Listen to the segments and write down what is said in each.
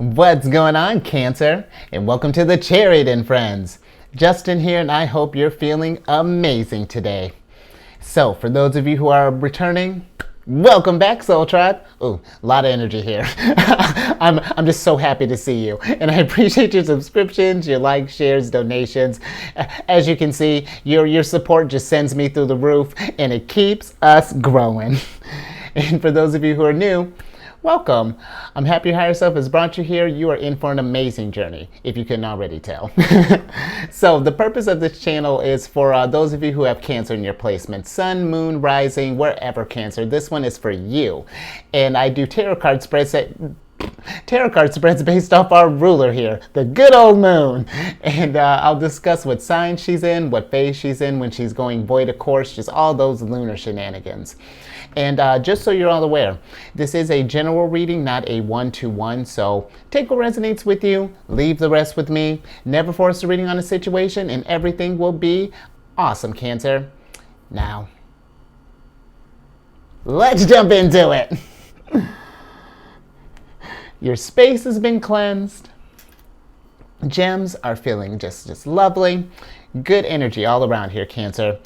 What's going on, Cancer? And welcome to the Chariot Friends. Justin here, and I hope you're feeling amazing today. So, for those of you who are returning, welcome back, Soul Tribe. Ooh, a lot of energy here. I'm just so happy to see you, and I appreciate your subscriptions, your likes, shares, donations. As you can see, your support just sends me through the roof, and it keeps us growing. And for those of you who are new, welcome. I'm happy your higher self has brought you here. You are in for an amazing journey, if you couldn't already tell. So the purpose of this channel is for those of you who have Cancer in your placement. Sun, moon, rising, wherever Cancer. This one is for you. And I do tarot card spreads based off our ruler here, the good old moon. And I'll discuss what sign she's in, what phase she's in, when she's going void of course, just all those lunar shenanigans. And just so you're all aware, this is a general reading, not a one-to-one. So take what resonates with you, leave the rest with me. Never force a reading on a situation, and everything will be awesome, Cancer. Now, let's jump into it. Your space has been cleansed. Gems are feeling just lovely. Good energy all around here, Cancer.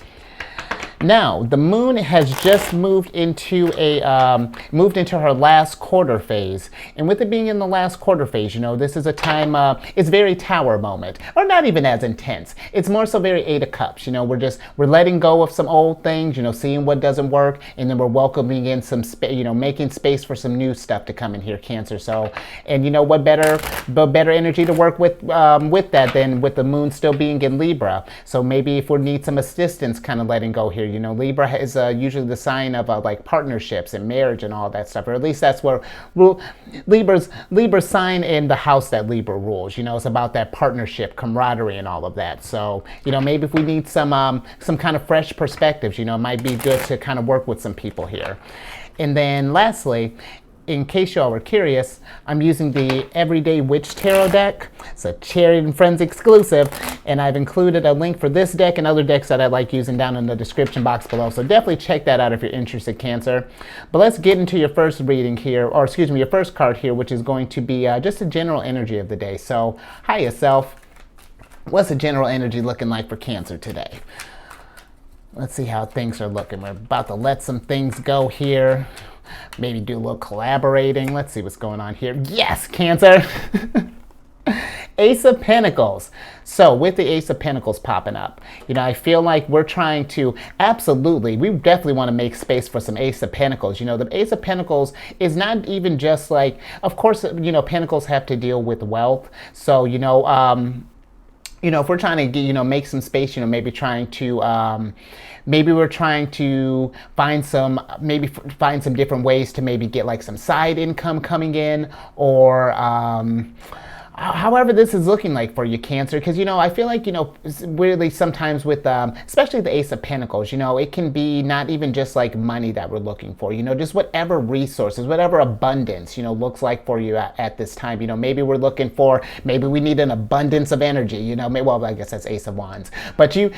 Now, the moon has just moved into her last quarter phase. And with it being in the last quarter phase, you know, this is a time, it's very Tower moment, or not even as intense. It's more so very Eight of Cups. You know, we're letting go of some old things, you know, seeing what doesn't work, and then we're welcoming in some space, you know, making space for some new stuff to come in here, Cancer. So, and you know what better energy to work with that than with the moon still being in Libra. So maybe if we need some assistance kind of letting go here. You know, Libra is usually the sign of like partnerships and marriage and all that stuff, or at least that's where Libra's sign in the house that Libra rules. You know, it's about that partnership, camaraderie, and all of that. So, you know, maybe if we need some kind of fresh perspectives, you know, it might be good to kind of work with some people here. And then lastly, in case y'all were curious, I'm using the Everyday Witch Tarot deck. It's a Chariot Friends exclusive, and I've included a link for this deck and other decks that I like using down in the description box below. So definitely check that out if you're interested, Cancer. But let's get into your first reading here, or excuse me, your first card here, which is going to be just a general energy of the day. So, hiya self. What's the general energy looking like for Cancer today? Let's see how things are looking. We're about to let some things go here. Maybe do a little collaborating. Let's see what's going on here. Yes, Cancer. Ace of Pentacles. So with the Ace of Pentacles popping up, you know, I feel like we're trying to, absolutely, we definitely want to make space for some Ace of Pentacles. You know, the Ace of Pentacles is not even just like, of course, you know, Pentacles have to deal with wealth. So, you know, if we're trying to, you know, make some space, you know, maybe we're trying to find some different ways to maybe get like some side income coming in, or however this is looking like for you, Cancer. Because, you know, I feel like, you know, really sometimes with especially the Ace of Pentacles, you know, it can be not even just like money that we're looking for, you know, just whatever resources, whatever abundance, you know, looks like for you at this time. You know, maybe we're looking for, maybe we need an abundance of energy, you know, well, I guess that's Ace of Wands, but you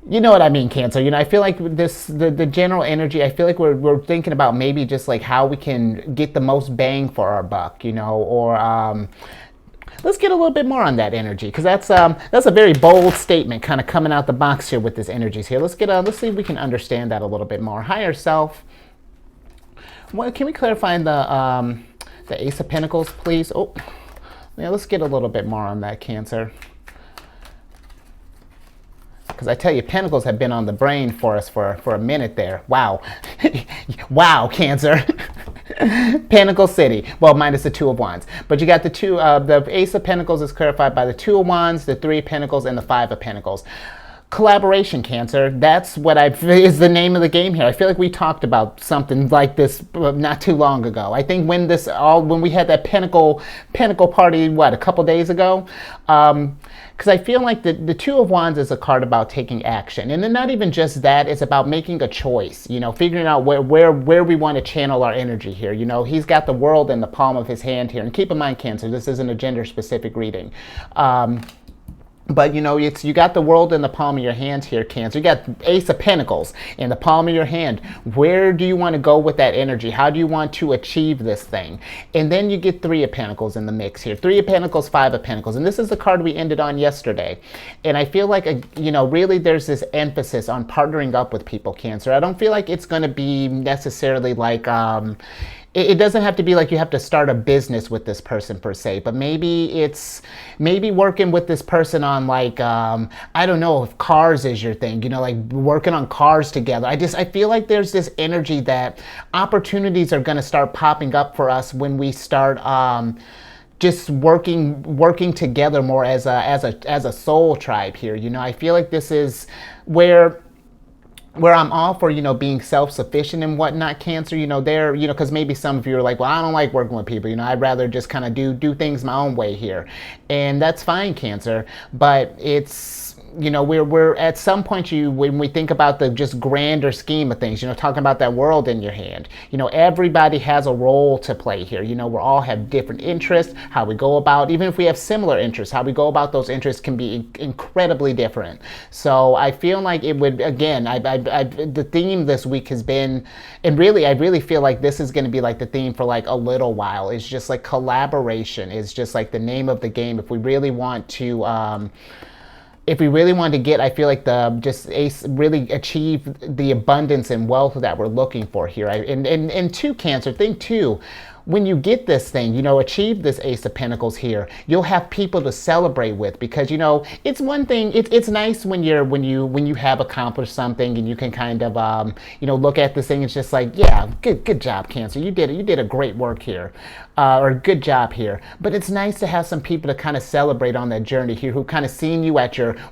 know what I mean, Cancer. You know, I feel like the general energy, I feel like we're thinking about maybe just like how we can get the most bang for our buck, you know, or let's get a little bit more on that energy, because that's a very bold statement kind of coming out the box here with this energies here. Let's see if we can understand that a little bit more. Higher self. Well, can we clarify the Ace of Pentacles, please? Oh, yeah, let's get a little bit more on that, Cancer. Because I tell you, Pentacles have been on the brain for us for a minute there. Wow. Wow, Cancer. Pentacle City. Well, minus the Two of Wands. But you got the Ace of Pentacles is clarified by the Two of Wands, the Three of Pentacles, and the Five of Pentacles. Collaboration, Cancer. That's what is the name of the game here. I feel like we talked about something like this not too long ago. I think when we had that Pentacle party, a couple days ago? Because I feel like the Two of Wands is a card about taking action. And then not even just that, it's about making a choice, you know, figuring out where we want to channel our energy here. You know, he's got the world in the palm of his hand here. And keep in mind, Cancer, this isn't a gender-specific reading. But you know, it's you got the world in the palm of your hand here, Cancer. You got Ace of Pentacles in the palm of your hand. Where do you want to go with that energy? How do you want to achieve this thing? And then you get Three of Pentacles in the mix here. Three of Pentacles, Five of Pentacles. And this is the card we ended on yesterday. And I feel like, you know, really there's this emphasis on partnering up with people, Cancer. I don't feel like it's going to be necessarily like, it doesn't have to be like you have to start a business with this person per se, but maybe it's working with this person on like, I don't know if cars is your thing, you know, like working on cars together. I feel like there's this energy that opportunities are going to start popping up for us when we start, just working together more as a soul tribe here. You know, I feel like this is where I'm all for, you know, being self-sufficient and whatnot, Cancer. You know, there, you know, because maybe some of you are like, well, I don't like working with people. You know, I'd rather just kind of do things my own way here, and that's fine, Cancer. But it's, you know, we're at some point, when we think about the just grander scheme of things, you know, talking about that world in your hand, you know, everybody has a role to play here. You know, we all have different interests. How we go about, even if we have similar interests, how we go about those interests can be incredibly different. So I feel like it would, again, the theme this week has been, and really, I really feel like this is going to be like the theme for like a little while. It's just like collaboration is just like the name of the game. If we really want to, get, I feel like really achieve the abundance and wealth that we're looking for here. And two, Cancer, think too, when you get this thing, you know, achieve this Ace of Pentacles here, you'll have people to celebrate with, because, you know, it's one thing, it's nice when you have accomplished something and you can kind of, you know, look at this thing, it's just like, yeah, good job, Cancer. You did a great work here, or good job here. But it's nice to have some people to kind of celebrate on that journey here, who kind of seen you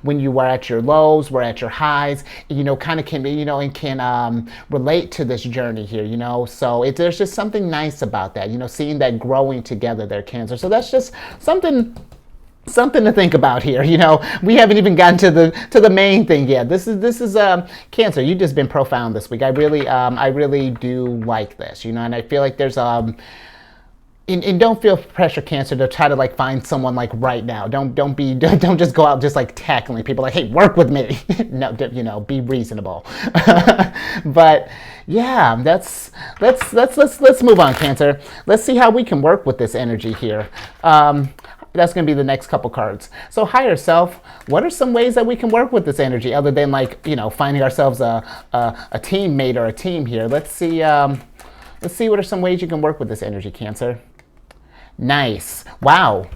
when you were at your lows, were at your highs, you know, kind of can, you know, and can relate to this journey here, you know. So there's just something nice about that, you know, seeing that growing together there, Cancer. So that's just something to think about here. You know, we haven't even gotten to the main thing yet. This is Cancer. You've just been profound this week. I really do like this, you know, and I feel like there's and don't feel pressure, Cancer, to try to like find someone like right now. Don't just go out just like tackling people like, hey, work with me. No, you know, be reasonable. But yeah, let's move on, Cancer. Let's see how we can work with this energy here. That's going to be the next couple cards. So higher self, what are some ways that we can work with this energy other than like, you know, finding ourselves a teammate or a team here? Let's see what are some ways you can work with this energy, Cancer. Nice. Wow.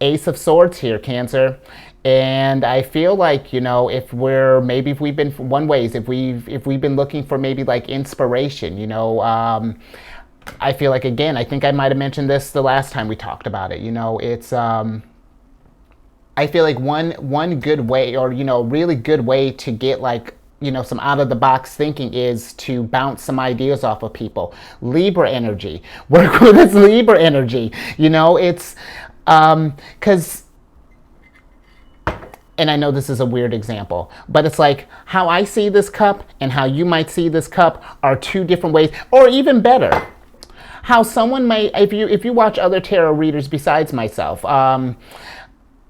Ace of Swords here, Cancer. And I feel like, you know, if we've been looking for maybe like inspiration, you know, I feel like, again, I think I might have mentioned this the last time we talked about it. You know, it's I feel like one good way, or, you know, really good way to get like, you know, some out of the box thinking is to bounce some ideas off of people. Libra energy. Work with this Libra energy. You know, it's because, and I know this is a weird example, but it's like how I see this cup and how you might see this cup are two different ways, or even better, how someone may, if you watch other tarot readers besides myself,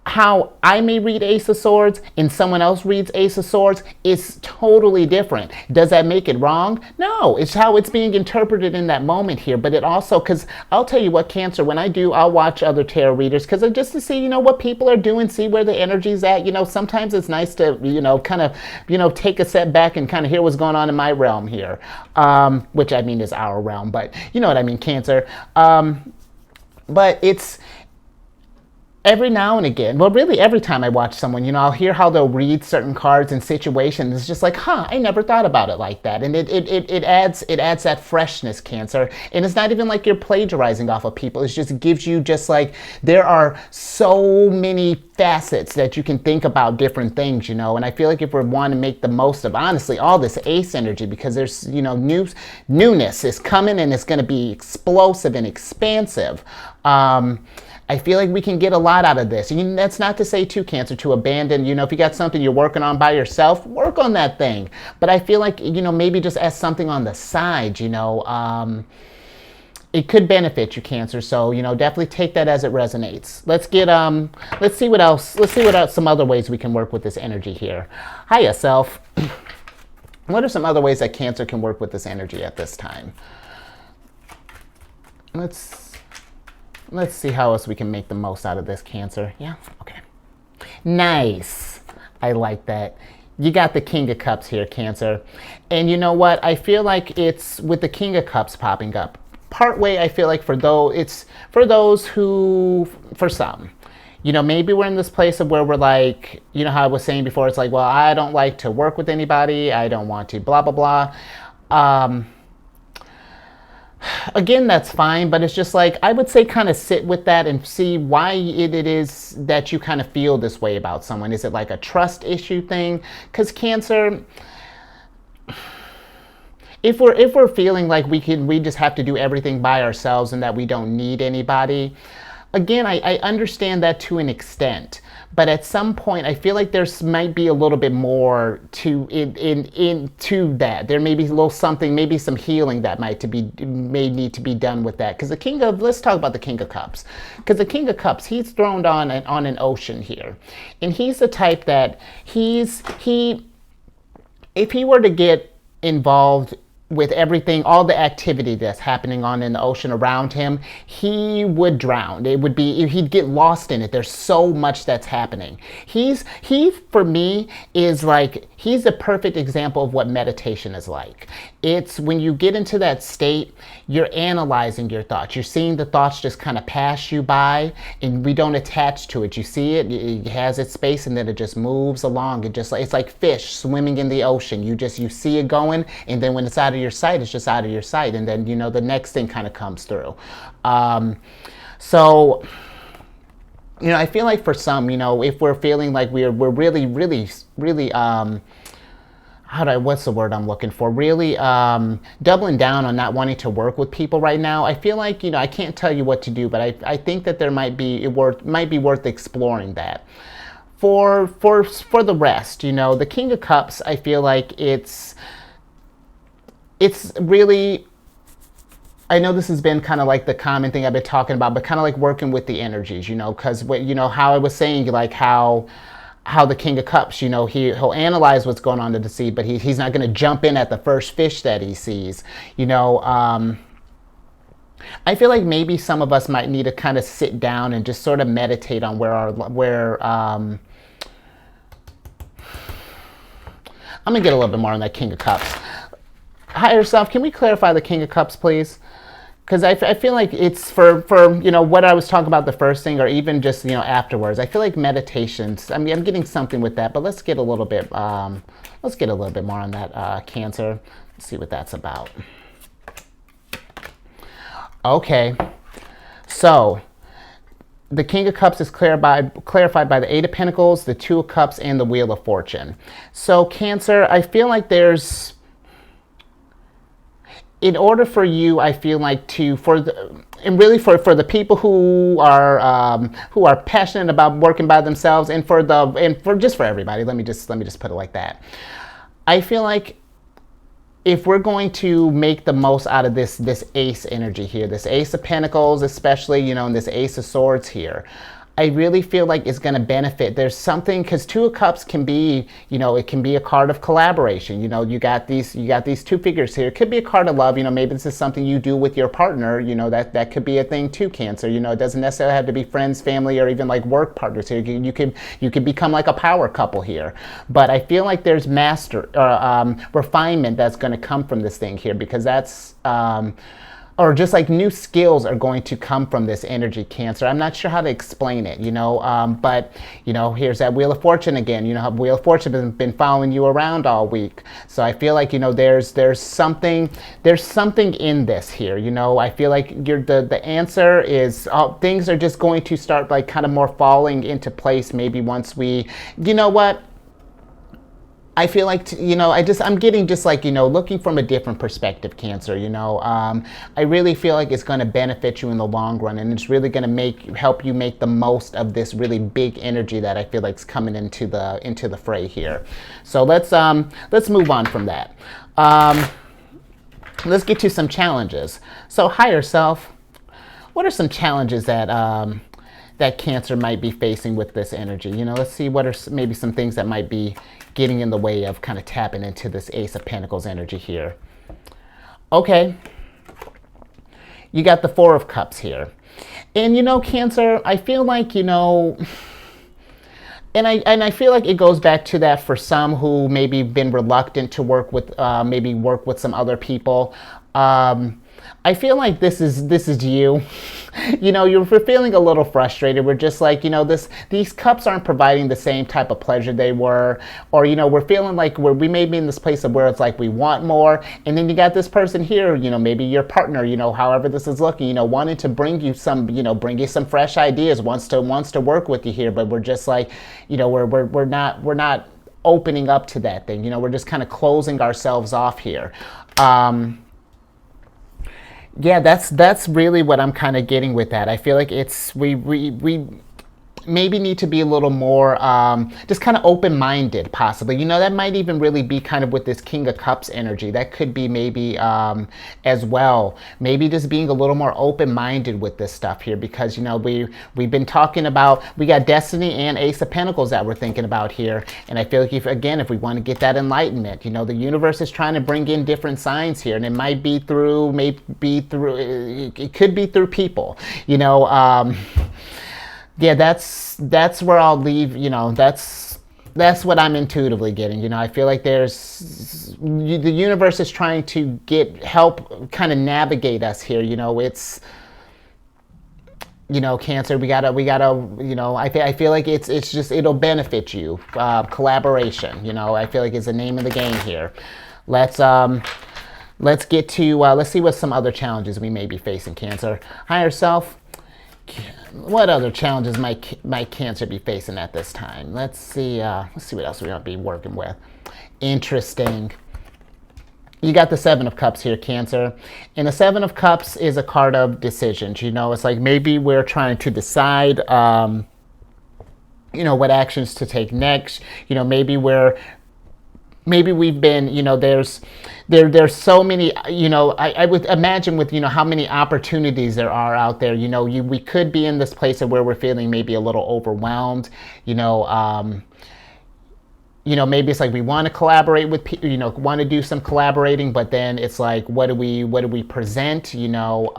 how I may read Ace of Swords and someone else reads Ace of Swords is totally different. Does that make it wrong? No, it's how it's being interpreted in that moment here. But it also, because I'll tell you what, Cancer, when I'll watch other tarot readers, because just to see, you know, what people are doing, see where the energy's at. You know, sometimes it's nice to, you know, kind of, you know, take a step back and kind of hear what's going on in my realm here, which I mean is our realm, but you know what I mean, Cancer. But it's, every now and again, well, really every time I watch someone, you know, I'll hear how they'll read certain cards and situations. It's just like, I never thought about it like that. And it adds that freshness, Cancer. And it's not even like you're plagiarizing off of people. It just gives you just like, there are so many facets that you can think about different things, you know. And I feel like if we want to make the most of, honestly, all this ace energy, because there's, you know, newness is coming and it's going to be explosive and expansive. I feel like we can get a lot out of this. And that's not to say, too, Cancer, to abandon, you know, if you got something you're working on by yourself, work on that thing. But I feel like, you know, maybe just as something on the side, you know, it could benefit you, Cancer. So, definitely take that as it resonates. Let's see what else. Let's see what else, some other ways we can work with this energy here. Hiya, self. What are some other ways that Cancer can work with this energy at this time? Let's see how else we can make the most out of this, Cancer. Yeah? Okay. Nice. I like that. You got the King of Cups here, Cancer. And you know what? I feel like it's with the King of Cups popping up. Partway, I feel like for those who, for some, maybe we're in this place of where we're like, how I was saying before, it's like, well, I don't like to work with anybody. I don't want to blah, blah, blah. Again, that's fine, but it's just like, I would say kind of sit with that and see why it is that you kind of feel this way about someone. Is it like a trust issue thing? Because Cancer, if we're feeling like we just have to do everything by ourselves and that we don't need anybody, again, I understand that to an extent, but at some point I feel like there's might be a little bit more to into that. There may be a little something, maybe some healing that may need to be done with that. Because let's talk about the King of Cups. Because the King of Cups, he's thrown on an ocean here, and he's the type that if he were to get involved with everything, all the activity that's happening on in the ocean around him, he would drown. He'd get lost in it. There's so much that's happening. He for me is like, he's a perfect example of what meditation is like. It's when you get into that state, you're analyzing your thoughts. You're seeing the thoughts just kind of pass you by, and we don't attach to it. You see it, it has its space, and then it just moves along. It's like fish swimming in the ocean. You see it going, and then when it's out of your sight, it's just out of your sight, and then the next thing kind of comes through. So I feel like for some, if we're feeling like we're really what's the word I'm looking for? Really doubling down on not wanting to work with people right now. I feel like, I can't tell you what to do, but I think that there might be worth exploring that. For the rest, the King of Cups, I feel like it's really, I know this has been kind of like the common thing I've been talking about, but kind of like working with the energies, because how I was saying, like how the King of Cups, he'll analyze what's going on in the sea, but he's not going to jump in at the first fish that he sees. I feel like maybe some of us might need to kind of sit down and just sort of meditate on I'm gonna get a little bit more on that King of Cups. Higher self, can we clarify the King of Cups, please? Because I feel like it's for what I was talking about the first thing, or even just afterwards. I feel like meditations. I mean, I'm getting something with that, but let's get a little bit more on that Cancer. Let's see what that's about. Okay, so the King of Cups is clarified by the Eight of Pentacles, the Two of Cups, and the Wheel of Fortune. So Cancer, I feel like in order for you, I feel like for the people who are passionate about working by themselves, and for everybody, let me just put it like that. I feel like if we're going to make the most out of this Ace energy here, this Ace of Pentacles especially, and this Ace of Swords here, I really feel like it's going to benefit. There's something, because Two of Cups can be, it can be a card of collaboration. You got these two figures here. It could be a card of love. Maybe this is something you do with your partner. That could be a thing too, Cancer. It doesn't necessarily have to be friends, family, or even like work partners here. You could become like a power couple here. But I feel like there's refinement that's going to come from this thing here, because that's or just like new skills are going to come from this energy, Cancer. I'm not sure how to explain it, but here's that Wheel of Fortune again. How Wheel of Fortune has been following you around all week. So I feel like, there's something in this here. I feel like the answer is things are just going to start like kind of more falling into place maybe once we, I feel like, I'm getting just like, looking from a different perspective, Cancer, I really feel like it's going to benefit you in the long run, and it's really going to help you make the most of this really big energy that I feel like is coming into the fray here. So let's move on from that. let's get to some challenges. So higher self, what are some challenges that that Cancer might be facing with this energy? You know, let's see what are maybe some things that might be getting in the way of kind of tapping into this Ace of Pentacles energy here. Okay, you got the Four of Cups here. And you know, Cancer, I feel like, you know, and I feel like it goes back to that for some who maybe been reluctant to work with, maybe work with some other people. I feel like this is you. You know, you're feeling a little frustrated. We're just like, you know, these cups aren't providing the same type of pleasure they were, or you know, we're feeling like we may be in this place of where it's like we want more, and then you got this person here, you know, maybe your partner, you know, however this is looking, you know, wanting to bring you some, you know, bring you some fresh ideas, wants to work with you here, but we're just like, you know, we're not opening up to that thing. You know, we're just kind of closing ourselves off here. Yeah, that's really what I'm kind of getting with that. I feel like it's we maybe need to be a little more just kind of open-minded, possibly. You know, that might even really be kind of with this King of Cups energy. That could be maybe as well. Maybe just being a little more open-minded with this stuff here, because you know we've been talking about, we got Destiny and Ace of Pentacles that we're thinking about here, and I feel like if we want to get that enlightenment, you know, the universe is trying to bring in different signs here, and it might be through, it could be through people, you know. Yeah, that's where I'll leave, you know, that's what I'm intuitively getting. You know, I feel like the universe is trying to help kind of navigate us here. You know, it's, you know, Cancer, we gotta, you know, I feel like it's just, it'll benefit you. Collaboration, you know, I feel like is the name of the game here. Let's get to, let's see what some other challenges we may be facing, Cancer. Higher self. What other challenges might Cancer be facing at this time? Let's see what else we're going to be working with. Interesting. You got the Seven of Cups here, Cancer. And the Seven of Cups is a card of decisions. You know, it's like maybe we're trying to decide, you know, what actions to take next. You know, maybe we've been, you know, there's so many, you know, I would imagine with, you know, how many opportunities there are out there, you know, we could be in this place of where we're feeling maybe a little overwhelmed, you know, maybe it's like we want to collaborate with people, you know, want to do some collaborating, but then it's like, what do we present, you know,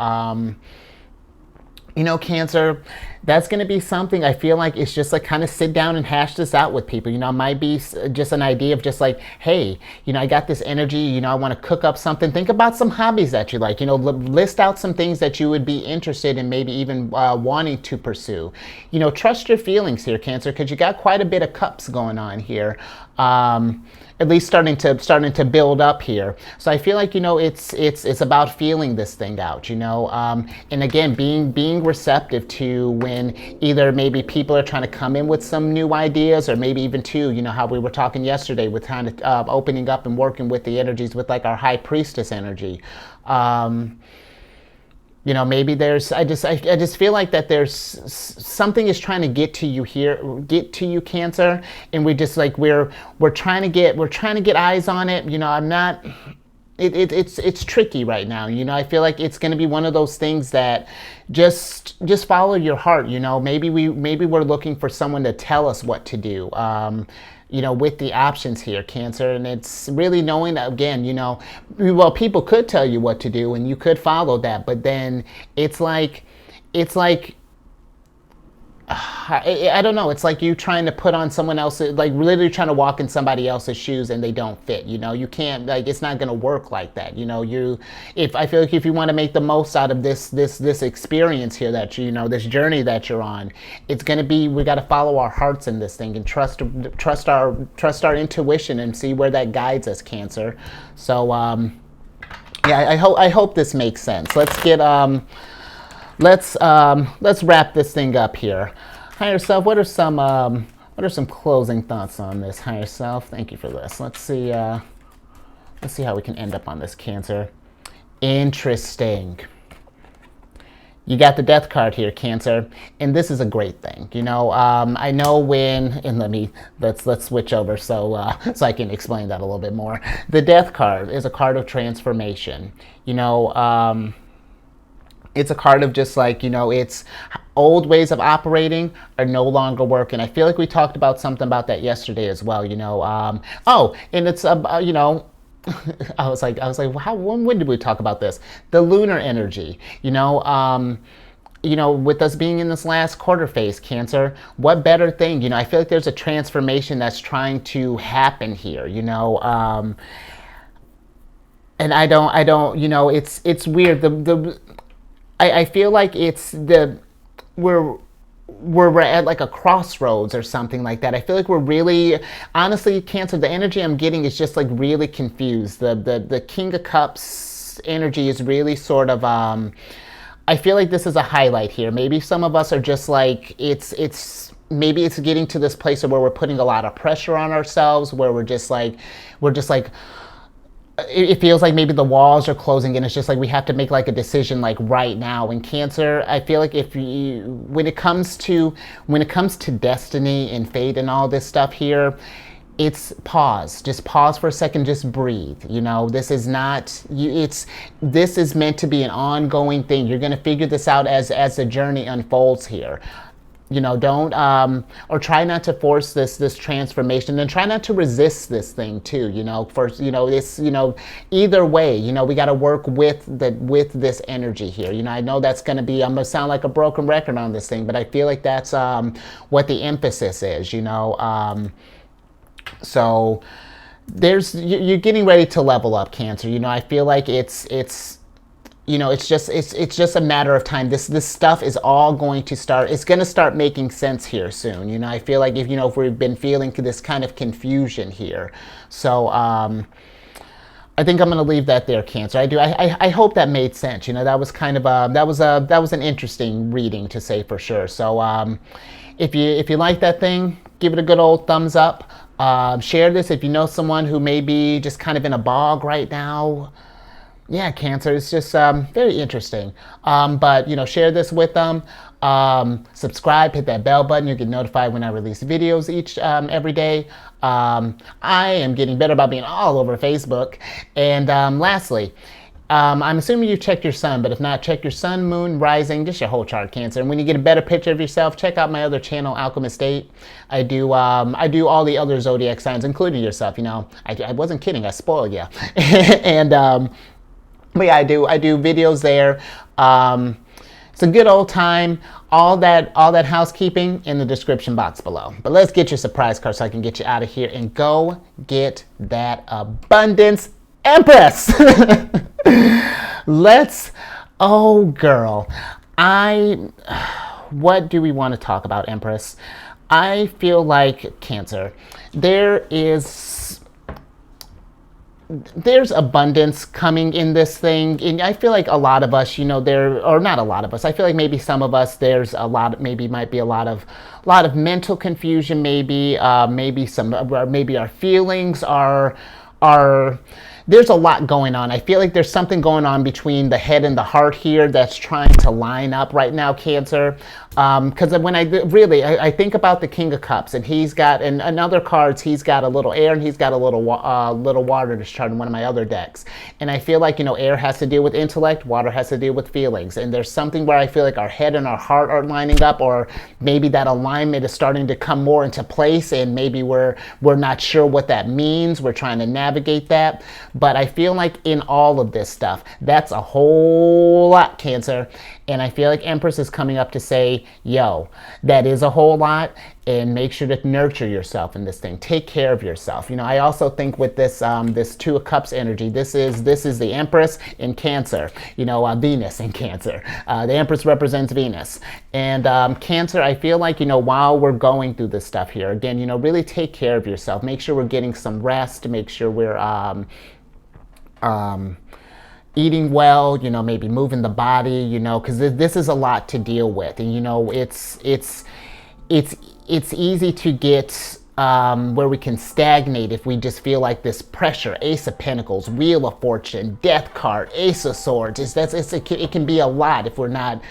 Cancer, that's going to be something I feel like it's just like kind of sit down and hash this out with people. You know, it might be just an idea of just like, hey, you know, I got this energy, you know, I want to cook up something. Think about some hobbies that you like, you know, list out some things that you would be interested in, maybe even wanting to pursue. You know, trust your feelings here, Cancer, because you got quite a bit of cups going on here. At least starting to build up here. So I feel like, you know, it's about feeling this thing out, you know, and again, being receptive to when either maybe people are trying to come in with some new ideas, or maybe even too, you know, how we were talking yesterday with kind of opening up and working with the energies with like our High Priestess energy. You know, maybe I just feel like that there's something is trying to get to you here, Cancer, and we just like we're trying to get eyes on it. You know, I'm not. It's tricky right now. You know, I feel like it's going to be one of those things that just follow your heart. You know, maybe we're looking for someone to tell us what to do. You know, with the options here, Cancer, and it's really knowing that, again, you know, well, people could tell you what to do and you could follow that, but then it's like I don't know, it's like you trying to put on someone else's, like literally trying to walk in somebody else's shoes and they don't fit, you know, you can't, like, it's not going to work like that, you know. I feel like if you want to make the most out of this experience here that you know, this journey that you're on, it's going to be, we got to follow our hearts in this thing and trust our intuition and see where that guides us, Cancer. So yeah, I hope this makes sense. Let's get let's wrap this thing up here. Higher self, what are some closing thoughts on this, higher self? Thank you for this. Let's see how we can end up on this, Cancer. Interesting. You got the death card here, Cancer, and this is a great thing. I know and let's switch over so I can explain that a little bit more. The death card is a card of transformation. It's a card of just like, it's old ways of operating are no longer working. I feel like we talked about something about that yesterday as well. And it's I was like, when did we talk about this? The lunar energy, with us being in this last quarter phase, Cancer, what better thing? I feel like there's a transformation that's trying to happen here, and I don't, it's weird. I feel like we're at like a crossroads or something like that. I feel like we're really, honestly, Cancer, the energy I'm getting is just like really confused. The King of Cups energy is really sort of, I feel like this is a highlight here. Maybe some of us are just like, maybe it's getting to this place where we're putting a lot of pressure on ourselves, where we're just like, it feels like maybe the walls are closing and it's just like we have to make like a decision like right now. In Cancer, I feel like when it comes to destiny and fate and all this stuff here, it's pause. Just pause for a second. Just breathe. This is not. This is meant to be an ongoing thing. You're gonna figure this out as the journey unfolds here. Don't or try not to force this transformation, and try not to resist this thing too. Either way, we got to work with this energy here. I know that's I'm gonna sound like a broken record on this thing, but I feel like that's what the emphasis is. So you're getting ready to level up, Cancer. I feel like it's just a matter of time. This stuff is all going to start. It's going to start making sense here soon. I feel like if we've been feeling this kind of confusion here, so I think I'm going to leave that there, Cancer. I hope that made sense. That was kind of that was an interesting reading, to say for sure. So if you like that thing, give it a good old thumbs up. Share this if you know someone who may be just kind of in a bog right now. Yeah, Cancer, it's just very interesting. But, share this with them. Subscribe, hit that bell button. You'll get notified when I release videos every day. I am getting better about being all over Facebook. And lastly, I'm assuming you've checked your sun, but if not, check your sun, moon, rising, just your whole chart, Cancer. And when you get a better picture of yourself, check out my other channel, Alchemist 8. I do all the other zodiac signs, including yourself. I wasn't kidding. I spoiled you. And but yeah, I do videos there. It's a good old time. All that housekeeping in the description box below. But let's get your surprise card so I can get you out of here and go get that abundance, Empress. Oh girl, what do we want to talk about, Empress? I feel like, Cancer, there's abundance coming in this thing, and I feel like a lot of us, or not a lot of us, I feel like maybe some of us, there's might be a lot of mental confusion, maybe our feelings are there's a lot going on. I feel like there's something going on between the head and the heart here that's trying to line up right now, Cancer. Because when I think about the King of Cups, and he's got, and in other cards, he's got a little air and he's got a little water to chart in one of my other decks. And I feel like, air has to deal with intellect, water has to deal with feelings. And there's something where I feel like our head and our heart are lining up, or maybe that alignment is starting to come more into place, and maybe we're not sure what that means. We're trying to navigate that. But I feel like in all of this stuff, that's a whole lot, Cancer. And I feel like Empress is coming up to say, yo, that is a whole lot, and make sure to nurture yourself in this thing. Take care of yourself. I also think with this this Two of Cups energy, this is the Empress in Cancer. Venus in Cancer. The Empress represents Venus. And Cancer, I feel like, while we're going through this stuff here, again, really take care of yourself. Make sure we're getting some rest. Make sure we're eating well, maybe moving the body, because this is a lot to deal with. And, it's easy to get where we can stagnate if we just feel like this pressure. Ace of Pentacles, Wheel of Fortune, Death card, Ace of Swords. It can be a lot if we're not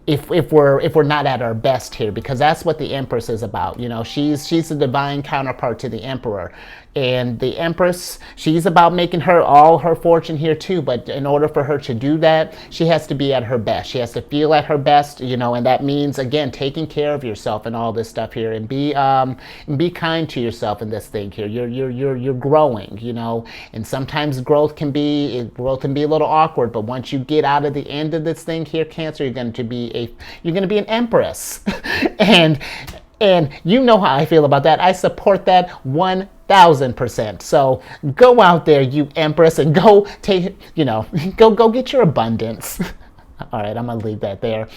if we're not at our best here, because that's what the Empress is about. You know, she's the divine counterpart to the Emperor. And the Empress, she's about making all her fortune here too. But in order for her to do that, she has to be at her best. She has to feel at her best, you know, and that means, again, taking care of yourself and all this stuff here, and be kind to yourself in this thing here. You're growing, you know, and sometimes growth can be a little awkward. But once you get out of the end of this thing here, Cancer, you're going to be an Empress, and you know how I feel about that. I support that 1,000%. So go out there, you Empress, and go take, you know, go get your abundance. All right, I'm gonna leave that there.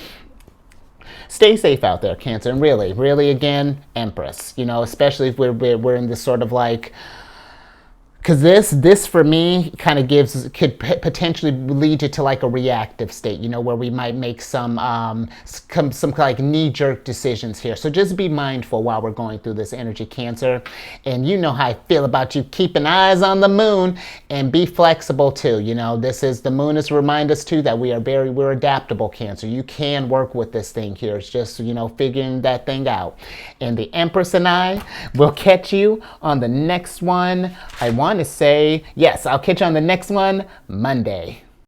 Stay safe out there, Cancer, and really, again, Empress. You know, especially if we're in this sort of like. Because this for me kind of could potentially lead you to like a reactive state, you know, where we might make some like knee-jerk decisions here. So just be mindful while we're going through this energy, Cancer. And you know how I feel about you keeping eyes on the moon, and be flexible too. You know, the moon is to remind us too that we're adaptable, Cancer. You can work with this thing here. It's just, you know, figuring that thing out. And the Empress and I will catch you on the next one. I want to say, yes, I'll catch you on the next one Monday.